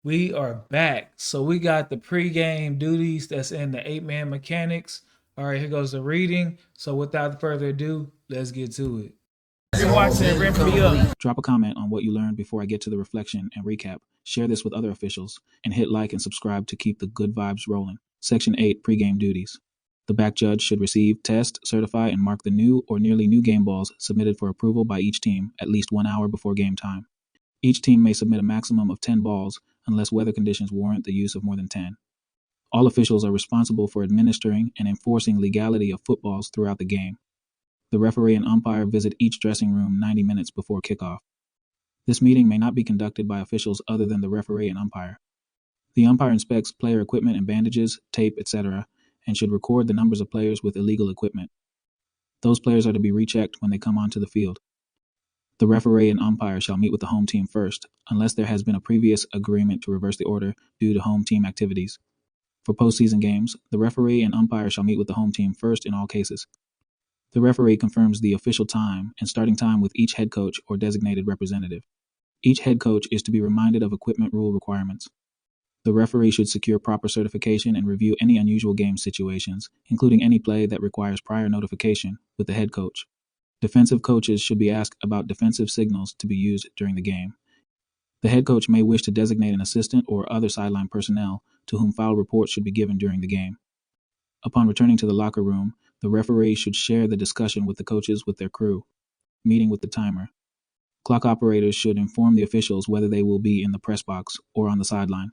We are back. So we got the pregame duties that's in the 8-man mechanics. All right, here goes the reading. So without further ado, let's get to it. If you're watching it, rim me up. Drop a comment on what you learned before I get to the reflection and recap. Share this with other officials, and hit like and subscribe to keep the good vibes rolling. Section 8, Pregame Duties. The back judge should receive, test, certify, and mark the new or nearly new game balls submitted for approval by each team at least 1 hour before game time. Each team may submit a maximum of 10 balls unless weather conditions warrant the use of more than 10. All officials are responsible for administering and enforcing legality of footballs throughout the game. The referee and umpire visit each dressing room 90 minutes before kickoff. This meeting may not be conducted by officials other than the referee and umpire. The umpire inspects player equipment and bandages, tape, etc., and should record the numbers of players with illegal equipment. Those players are to be rechecked when they come onto the field. The referee and umpire shall meet with the home team first, unless there has been a previous agreement to reverse the order due to home team activities. For postseason games, the referee and umpire shall meet with the home team first in all cases. The referee confirms the official time and starting time with each head coach or designated representative. Each head coach is to be reminded of equipment rule requirements. The referee should secure proper certification and review any unusual game situations, including any play that requires prior notification, with the head coach. Defensive coaches should be asked about defensive signals to be used during the game. The head coach may wish to designate an assistant or other sideline personnel to whom foul reports should be given during the game. Upon returning to the locker room, the referee should share the discussion with the coaches with their crew. Meeting with the timer. Clock operators should inform the officials whether they will be in the press box or on the sideline.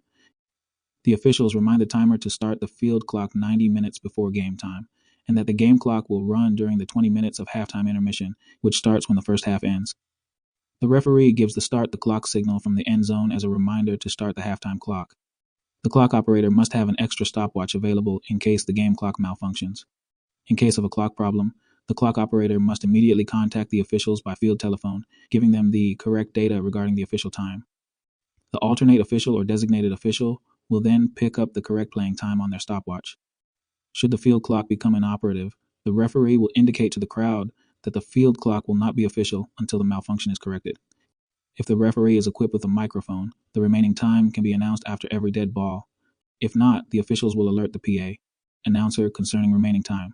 The officials remind the timer to start the field clock 90 minutes before game time, and that the game clock will run during the 20 minutes of halftime intermission, which starts when the first half ends. The referee gives the start the clock signal from the end zone as a reminder to start the halftime clock. The clock operator must have an extra stopwatch available in case the game clock malfunctions. In case of a clock problem, the clock operator must immediately contact the officials by field telephone, giving them the correct data regarding the official time. The alternate official or designated official will then pick up the correct playing time on their stopwatch. Should the field clock become inoperative, the referee will indicate to the crowd that the field clock will not be official until the malfunction is corrected. If the referee is equipped with a microphone, the remaining time can be announced after every dead ball. If not, the officials will alert the PA announcer concerning remaining time.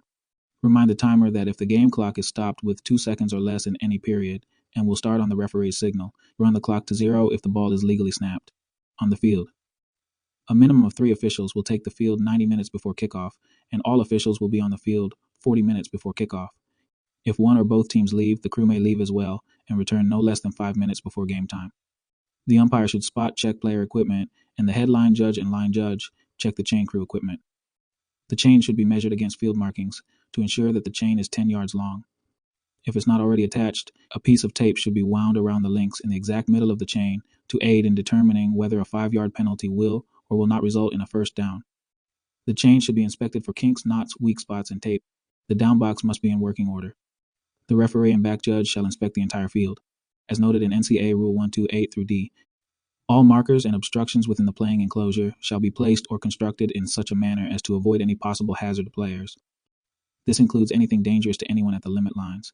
Remind the timer that if the game clock is stopped with 2 seconds or less in any period and will start on the referee's signal, run the clock to 0 if the ball is legally snapped. On the field. A minimum of 3 officials will take the field 90 minutes before kickoff, and all officials will be on the field 40 minutes before kickoff. If one or both teams leave, the crew may leave as well and return no less than 5 minutes before game time. The umpire should spot check player equipment, and the head line judge and line judge check the chain crew equipment. The chain should be measured against field markings to ensure that the chain is 10 yards long. If it's not already attached, a piece of tape should be wound around the links in the exact middle of the chain to aid in determining whether a 5-yard penalty will or will not result in a first down. The chain should be inspected for kinks, knots, weak spots, and tape. The down box must be in working order. The referee and back judge shall inspect the entire field. As noted in NCAA Rule 128 through D, all markers and obstructions within the playing enclosure shall be placed or constructed in such a manner as to avoid any possible hazard to players. This includes anything dangerous to anyone at the limit lines.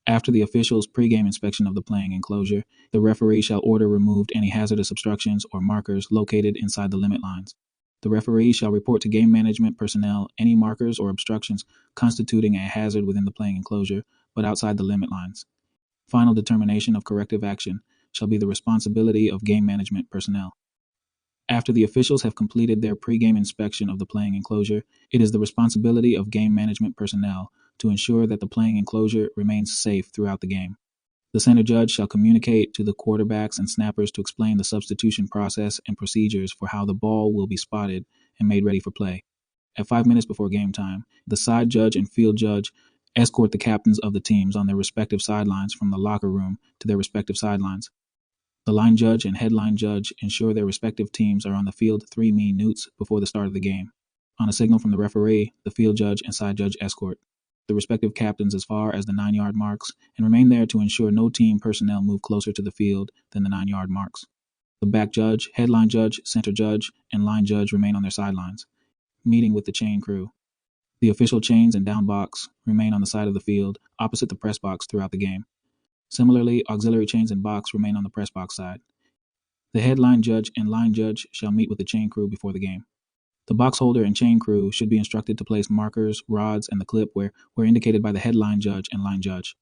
After the official's pregame inspection of the playing enclosure, the referee shall order removed any hazardous obstructions or markers located inside the limit lines. The referee shall report to game management personnel any markers or obstructions constituting a hazard within the playing enclosure, but outside the limit lines. Final determination of corrective action shall be the responsibility of game management personnel. After the officials have completed their pregame inspection of the playing enclosure, it is the responsibility of game management personnel to ensure that the playing enclosure remains safe throughout the game. The center judge shall communicate to the quarterbacks and snappers to explain the substitution process and procedures for how the ball will be spotted and made ready for play. At 5 minutes before game time, the side judge and field judge escort the captains of the teams on their respective sidelines from the locker room to their respective sidelines. The line judge and headline judge ensure their respective teams are on the field 3 minutes before the start of the game. On a signal from the referee, the field judge and side judge escort the respective captains as far as the 9-yard marks and remain there to ensure no team personnel move closer to the field than the 9-yard marks. The back judge, headline judge, center judge, and line judge remain on their sidelines, meeting with the chain crew. The official chains and down box remain on the side of the field, opposite the press box throughout the game. Similarly, auxiliary chains and box remain on the press box side. The head line judge and line judge shall meet with the chain crew before the game. The box holder and chain crew should be instructed to place markers, rods, and the clip where indicated by the head line judge and line judge.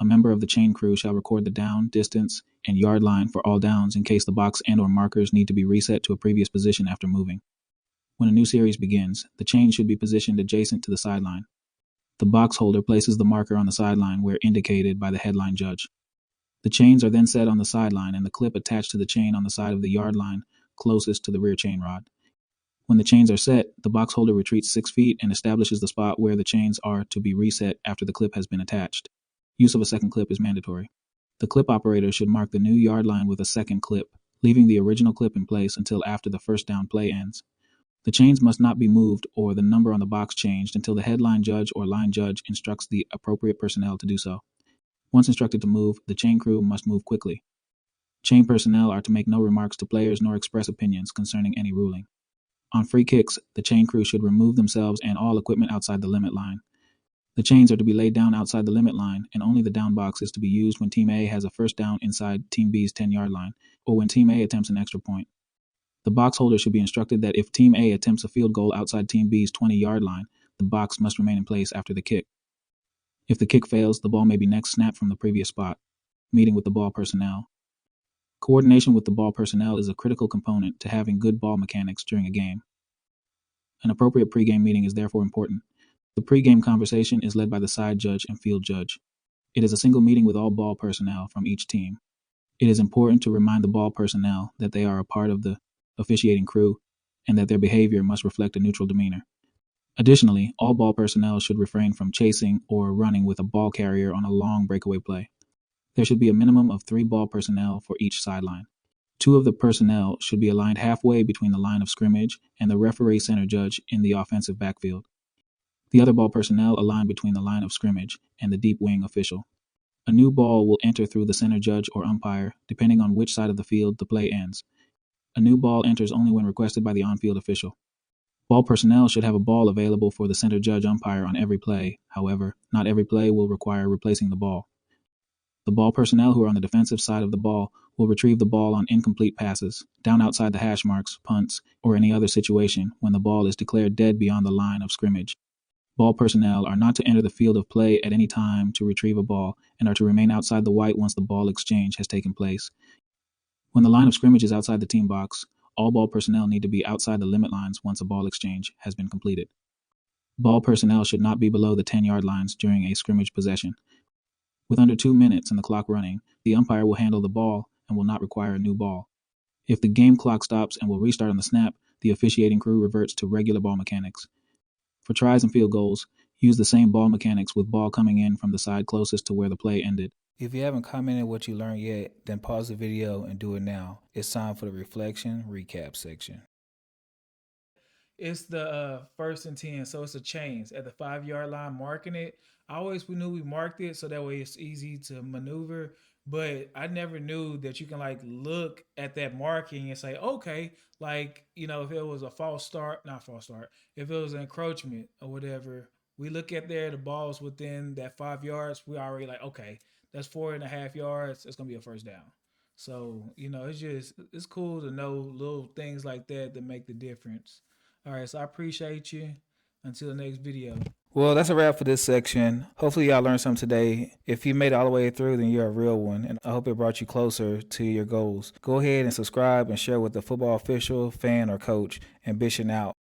A member of the chain crew shall record the down, distance, and yard line for all downs in case the box and/or markers need to be reset to a previous position after moving. When a new series begins, the chain should be positioned adjacent to the sideline. The box holder places the marker on the sideline where indicated by the headline judge. The chains are then set on the sideline and the clip attached to the chain on the side of the yard line closest to the rear chain rod. When the chains are set, the box holder retreats 6 feet and establishes the spot where the chains are to be reset after the clip has been attached. Use of a second clip is mandatory. The clip operator should mark the new yard line with a second clip, leaving the original clip in place until after the first down play ends. The chains must not be moved or the number on the box changed until the headline judge or line judge instructs the appropriate personnel to do so. Once instructed to move, the chain crew must move quickly. Chain personnel are to make no remarks to players nor express opinions concerning any ruling. On free kicks, the chain crew should remove themselves and all equipment outside the limit line. The chains are to be laid down outside the limit line, and only the down box is to be used when Team A has a first down inside Team B's 10-yard line, or when Team A attempts an extra point. The box holder should be instructed that if Team A attempts a field goal outside Team B's 20-yard line, the box must remain in place after the kick. If the kick fails, the ball may be next snapped from the previous spot. Meeting with the ball personnel. Coordination with the ball personnel is a critical component to having good ball mechanics during a game. An appropriate pregame meeting is therefore important. The pregame conversation is led by the side judge and field judge. It is a single meeting with all ball personnel from each team. It is important to remind the ball personnel that they are a part of the officiating crew and that their behavior must reflect a neutral demeanor. Additionally, all ball personnel should refrain from chasing or running with a ball carrier on a long breakaway play. There should be a minimum of 3 ball personnel for each sideline. 2 of the personnel should be aligned halfway between the line of scrimmage and the referee center judge in the offensive backfield. The other ball personnel align between the line of scrimmage and the deep wing official. A new ball will enter through the center judge or umpire, depending on which side of the field the play ends. A new ball enters only when requested by the on-field official. Ball personnel should have a ball available for the center judge umpire on every play. However, not every play will require replacing the ball. The ball personnel who are on the defensive side of the ball will retrieve the ball on incomplete passes, down outside the hash marks, punts, or any other situation when the ball is declared dead beyond the line of scrimmage. Ball personnel are not to enter the field of play at any time to retrieve a ball and are to remain outside the white once the ball exchange has taken place. When the line of scrimmage is outside the team box, all ball personnel need to be outside the limit lines once a ball exchange has been completed. Ball personnel should not be below the 10-yard lines during a scrimmage possession. With under 2 minutes and the clock running, the umpire will handle the ball and will not require a new ball. If the game clock stops and will restart on the snap, the officiating crew reverts to regular ball mechanics. For tries and field goals, use the same ball mechanics with ball coming in from the side closest to where the play ended. If you haven't commented what you learned yet, then pause the video and do it now. It's time for the reflection recap section. It's the 1st and 10, so it's a chains at the 5-yard line, marking it. We knew we marked it so that way it's easy to maneuver, but I never knew that you can like look at that marking and say, okay, like, if it was a false start, not false start, if it was an encroachment or whatever, we look at there, the ball's within that 5 yards, we already like, okay, that's 4.5 yards, it's gonna be a first down. So, it's cool to know little things like that make the difference. All right, so I appreciate you. Until the next video. Well, that's a wrap for this section. Hopefully, y'all learned something today. If you made it all the way through, then you're a real one, and I hope it brought you closer to your goals. Go ahead and subscribe and share with a football official, fan, or coach. Ambition out.